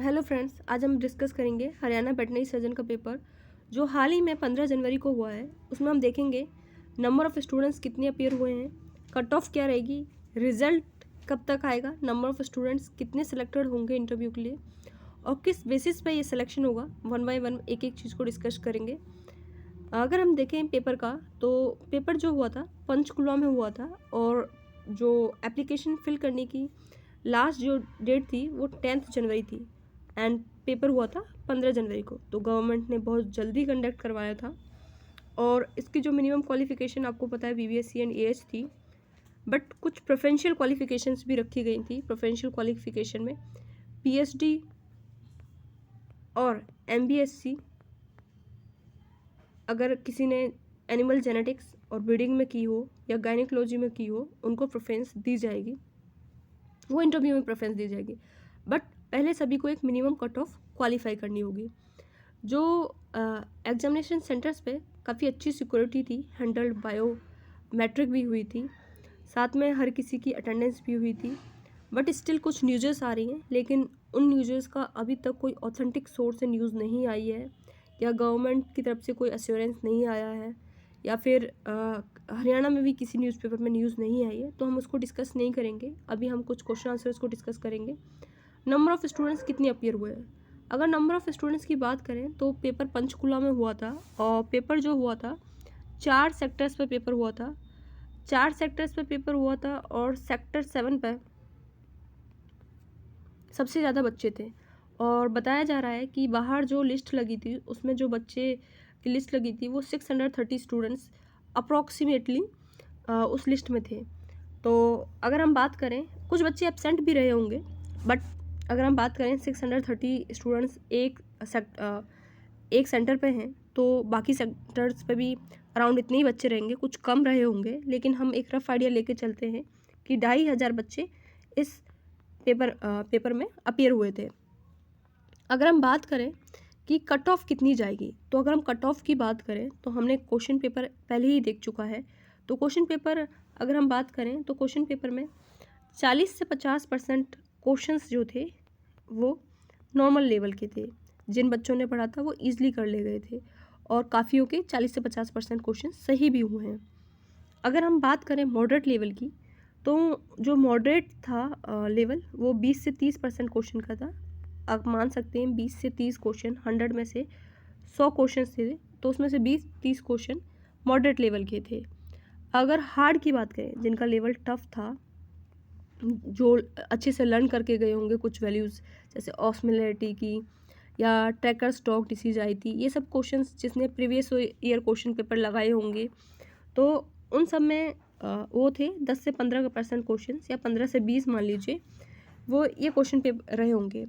Hello friends, आज हम discuss करेंगे हरियाणा वेटनरी सर्जन का पेपर जो हाल ही में 15 जनवरी को हुआ है। उसमें हम देखेंगे नंबर ऑफ़ स्टूडेंट्स कितने अपीयर हुए हैं, कट ऑफ क्या रहेगी, रिजल्ट कब तक आएगा, नंबर ऑफ़ स्टूडेंट्स कितने सेलेक्टेड होंगे इंटरव्यू के लिए और किस बेसिस पे ये सिलेक्शन होगा। वन बाय वन एक एक चीज़ को डिस्कस करेंगे। अगर हम देखें पेपर का, तो पेपर जो हुआ था पंचकुला में हुआ था और जो एप्लीकेशन फिल करने की लास्ट जो डेट थी वो 10 जनवरी थी एंड पेपर हुआ था 15 जनवरी को। तो गवर्नमेंट ने बहुत जल्दी कंडक्ट करवाया था और इसकी जो मिनिमम क्वालिफ़िकेशन आपको पता है बीबीएससी एंड एएच थी, बट कुछ प्रोफेशनल क्वालिफ़िकेशंस भी रखी गई थी। प्रोफेशनल क्वालिफ़िकेशन में पीएचडी और एमबीएससी, अगर किसी ने एनिमल जेनेटिक्स और ब्रीडिंग में की हो या गायनिकोलॉजी में की हो, उनको प्रेफरेंस दी जाएगी, वो इंटरव्यू में प्रेफरेंस दी जाएगी। बट पहले सभी को एक मिनिमम कट ऑफ क्वालिफाई करनी होगी। जो एग्जामिनेशन सेंटर्स पे काफ़ी अच्छी सिक्योरिटी थी, हैंडल्ड बायोमेट्रिक भी हुई थी, साथ में हर किसी की अटेंडेंस भी हुई थी। बट स्टिल कुछ न्यूज़ेस आ रही हैं, लेकिन उन न्यूज़ेस का अभी तक कोई ऑथेंटिक सोर्स से न्यूज़ नहीं आई है या गवर्नमेंट की तरफ से कोई एश्योरेंस नहीं आया है या फिर हरियाणा में भी किसी न्यूज़पेपर में न्यूज़ नहीं आई है, तो हम उसको डिस्कस नहीं करेंगे। अभी हम कुछ क्वेश्चन आंसर्स को डिस्कस करेंगे। नंबर ऑफ़ स्टूडेंट्स कितने अपीयर हुए हैं। अगर नंबर ऑफ़ स्टूडेंट्स की बात करें तो पेपर पंचकुला में हुआ था और पेपर जो हुआ था 4 सेक्टर्स पे पेपर हुआ था। 4 सेक्टर्स पे पेपर हुआ था और सेक्टर 7 पे सबसे ज़्यादा बच्चे थे और बताया जा रहा है कि बाहर जो लिस्ट लगी थी उसमें जो बच्चे की लिस्ट लगी थी वो 630 स्टूडेंट्स अप्रॉक्सीमेटली उस लिस्ट में थे। तो अगर हम बात करें, कुछ बच्चे एब्सेंट भी रहे होंगे, बट अगर हम बात करें 630 स्टूडेंट्स एक सेंटर पे हैं, तो बाकी सेंटर्स पे भी अराउंड इतने ही बच्चे रहेंगे, कुछ कम रहे होंगे, लेकिन हम एक रफ आइडिया लेके चलते हैं कि 2500 बच्चे इस पेपर में अपीयर हुए थे। अगर हम बात करें कि कट ऑफ कितनी जाएगी, तो अगर हम कट ऑफ की बात करें तो हमने क्वेश्चन पेपर पहले ही देख चुका है। तो क्वेश्चन पेपर अगर हम बात करें तो क्वेश्चन पेपर में 40 से 50% क्वेश्चंस जो थे वो नॉर्मल लेवल के थे। जिन बच्चों ने पढ़ा था वो ईजिली कर ले गए थे और काफ़ियों के 40 से 50% क्वेश्चन सही भी हुए हैं। अगर हम बात करें मॉडरेट लेवल की, तो जो मॉडरेट था लेवल वो 20 से 30% क्वेश्चन का था। आप मान सकते हैं 20 से 30 क्वेश्चन, 100 में से 100 क्वेश्चन थे तो उसमें से 20-30 क्वेश्चन मॉडरेट लेवल के थे। अगर हार्ड की बात करें, जिनका लेवल टफ था, जो अच्छे से लर्न करके गए होंगे कुछ वैल्यूज़ जैसे ऑस्मोलैरिटी की या ट्रैकर स्टॉक डिसीज आई थी, ये सब क्वेश्चंस जिसने प्रीवियस ईयर क्वेश्चन पेपर लगाए होंगे, तो उन सब में वो थे 10 से 15% क्वेश्चन या 15 से 20 मान लीजिए, वो ये क्वेश्चन पेपर रहे होंगे।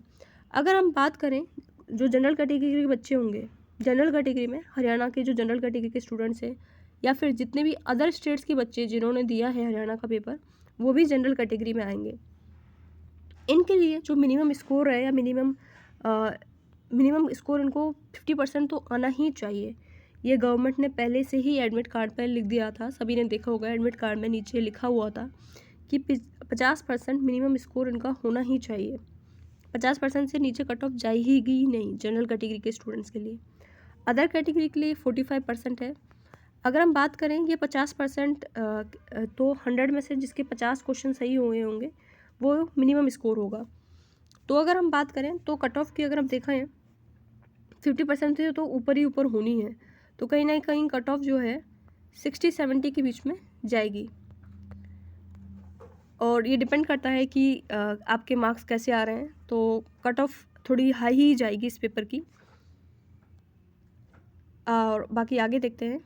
अगर हम बात करें जो जनरल कैटेगरी के बच्चे होंगे, जनरल कैटेगरी में हरियाणा के जो जनरल कैटेगरी के स्टूडेंट्स हैं या फिर जितने भी अदर स्टेट्स के बच्चे जिन्होंने दिया है हरियाणा का पेपर, वो भी जनरल कैटेगरी में आएंगे। इनके लिए जो मिनिमम स्कोर है या मिनिमम स्कोर इनको 50% तो आना ही चाहिए। ये गवर्नमेंट ने पहले से ही एडमिट कार्ड पर लिख दिया था, सभी ने देखा होगा एडमिट कार्ड में नीचे लिखा हुआ था कि 50% मिनिमम स्कोर इनका होना ही चाहिए। 50% से नीचे कट ऑफ जाएगी नहीं जनरल कैटेगरी के स्टूडेंट्स के लिए। अदर कैटेगरी के लिए 45% है। अगर हम बात करें ये 50% तो 100 में से जिसके 50 क्वेश्चन सही हुए होंगे वो मिनिमम स्कोर होगा। तो अगर हम बात करें तो कट ऑफ की अगर हम देखा है 50% से तो ऊपर ही ऊपर होनी है, तो कहीं ना कहीं कट ऑफ जो है 60-70 के बीच में जाएगी और ये डिपेंड करता है कि आपके मार्क्स कैसे आ रहे हैं। तो कट ऑफ थोड़ी हाई ही जाएगी इस पेपर की। और बाकी आगे देखते हैं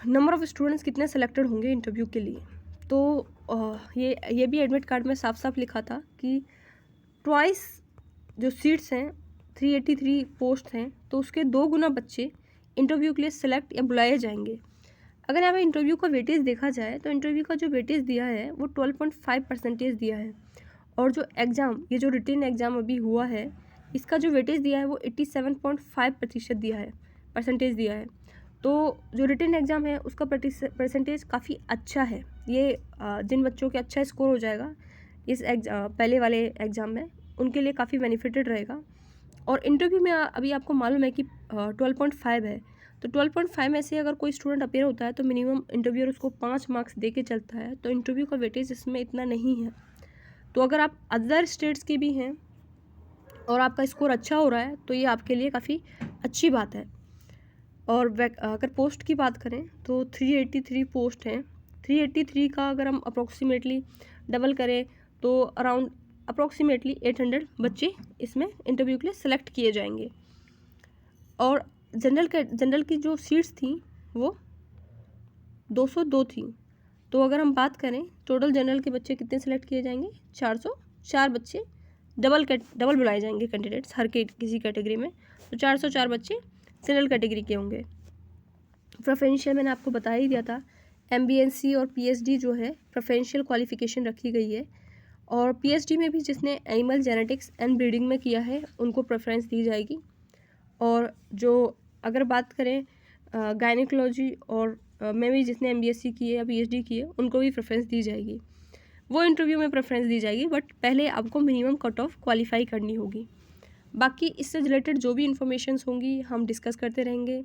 नंबर ऑफ़ स्टूडेंट्स कितने सेलेक्टेड होंगे इंटरव्यू के लिए। तो ये भी एडमिट कार्ड में साफ साफ लिखा था कि ट्वाइस जो सीट्स हैं 383 पोस्ट हैं, तो उसके 2 गुना बच्चे इंटरव्यू के लिए सेलेक्ट या बुलाए जाएंगे। अगर यहाँ पे इंटरव्यू का वेटेज देखा जाए तो इंटरव्यू का जो वेटेज दिया है वो 12.5% दिया है और जो एग्ज़ाम, ये जो रिटन एग्ज़ाम अभी हुआ है, इसका जो वेटेज दिया है वो 87.5% दिया है, परसेंटेज दिया है। तो जो रिटन एग्ज़ाम है उसका परसेंटेज काफ़ी अच्छा है। ये जिन बच्चों के अच्छा स्कोर हो जाएगा इस पहले वाले एग्ज़ाम में, उनके लिए काफ़ी बेनिफिटेड रहेगा। और इंटरव्यू में अभी आपको मालूम है कि 12.5 है, तो 12.5 में से अगर कोई स्टूडेंट अपेयर होता है तो मिनिमम इंटरव्यूअर उसको 5 मार्क्स दे के चलता है, तो इंटरव्यू का वेटेज इसमें इतना नहीं है। तो अगर आप अदर स्टेट्स के भी हैं और आपका स्कोर अच्छा हो रहा है तो ये आपके लिए काफ़ी अच्छी बात है। और अगर पोस्ट की बात करें तो 383 पोस्ट हैं। 383 का अगर हम अप्रोक्सीमेटली डबल करें तो अराउंड अप्रोक्सीमेटली 800 बच्चे इसमें इंटरव्यू के लिए सेलेक्ट किए जाएंगे। और जनरल की जो सीट्स थी वो 202 थी। तो अगर हम बात करें टोटल जनरल के बच्चे कितने सेलेक्ट किए जाएंगे, 404 बच्चे डबल बुलाए जाएंगे कैंडिडेट्स हर किसी कैटेगरी में। तो 404 बच्चे जनरल कैटेगरी के होंगे। प्रेफरेंशियल मैंने आपको बता ही दिया था। MBNC और PhD जो है प्रेफरेंशियल क्वालिफिकेशन रखी गई है। और PhD में भी जिसने एनिमल जेनेटिक्स एंड ब्रीडिंग में किया है उनको प्रेफरेंस दी जाएगी। और जो अगर बात करें गायनेकोलॉजी और में भी जिसने MBSc की है या PhD की है उनको भी प्रेफरेंस दी जाएगी। वो इंटरव्यू में प्रेफरेंस दी जाएगी, बट पहले आपको मिनिमम कट ऑफ क्वालिफाई करनी होगी। बाकी इससे रिलेटेड जो भी इन्फॉर्मेशंस होंगी हम डिस्कस करते रहेंगे।